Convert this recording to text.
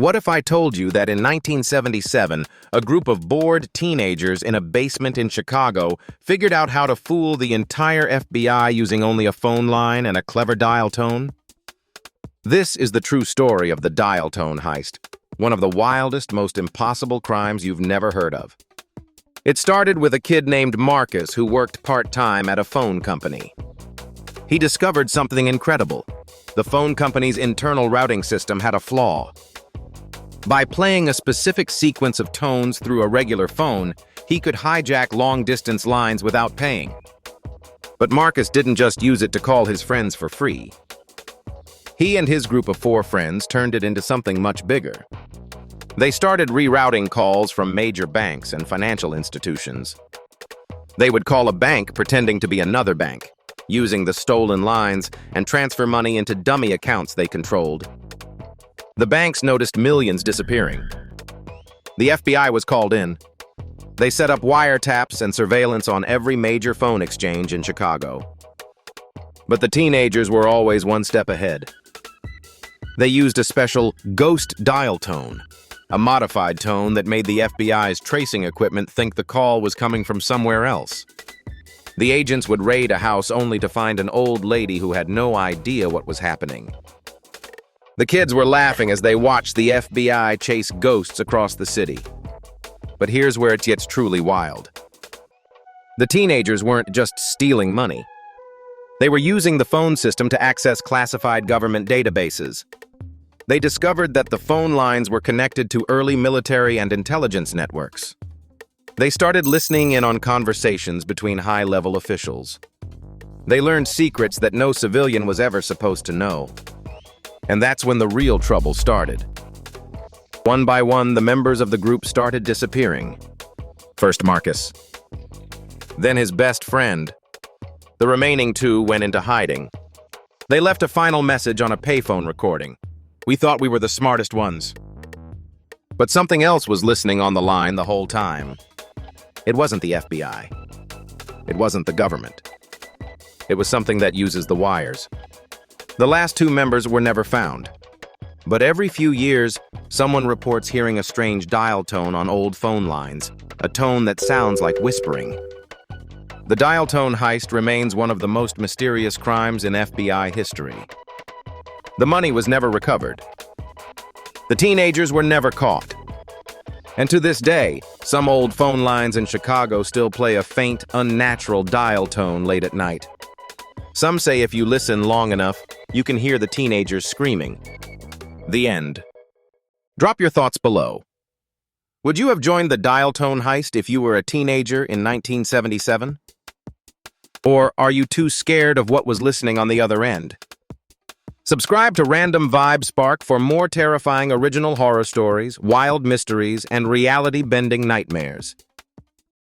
What if I told you that in 1977, a group of bored teenagers in a basement in Chicago figured out how to fool the entire FBI using only a phone line and a clever dial tone? This is the true story of the dial tone heist, one of the wildest, most impossible crimes you've never heard of. It started with a kid named Marcus who worked part-time at a phone company. He discovered something incredible. The phone company's internal routing system had a flaw. By playing a specific sequence of tones through a regular phone, he could hijack long-distance lines without paying. But Marcus didn't just use it to call his friends for free. He and his group of 4 friends turned it into something much bigger. They started rerouting calls from major banks and financial institutions. They would call a bank pretending to be another bank, using the stolen lines and transfer money into dummy accounts they controlled. The banks noticed millions disappearing. The FBI was called in. They set up wiretaps and surveillance on every major phone exchange in Chicago. But the teenagers were always one step ahead. They used a special ghost dial tone, a modified tone that made the FBI's tracing equipment think the call was coming from somewhere else. The agents would raid a house only to find an old lady who had no idea what was happening. The kids were laughing as they watched the FBI chase ghosts across the city. But here's where it gets truly wild. The teenagers weren't just stealing money. They were using the phone system to access classified government databases. They discovered that the phone lines were connected to early military and intelligence networks. They started listening in on conversations between high-level officials. They learned secrets that no civilian was ever supposed to know. And that's when the real trouble started. One by one, the members of the group started disappearing. First Marcus, then his best friend. The remaining 2 went into hiding. They left a final message on a payphone recording. We thought we were the smartest ones. But something else was listening on the line the whole time. It wasn't the FBI. It wasn't the government. It was something that uses the wires. The last 2 members were never found. But every few years, someone reports hearing a strange dial tone on old phone lines, a tone that sounds like whispering. The dial tone heist remains one of the most mysterious crimes in FBI history. The money was never recovered. The teenagers were never caught. And to this day, some old phone lines in Chicago still play a faint, unnatural dial tone late at night. Some say if you listen long enough, you can hear the teenagers screaming. The end. Drop your thoughts below. Would you have joined the dial tone heist if you were a teenager in 1977? Or are you too scared of what was listening on the other end? Subscribe to Random Vibe Spark for more terrifying original horror stories, wild mysteries, and reality-bending nightmares.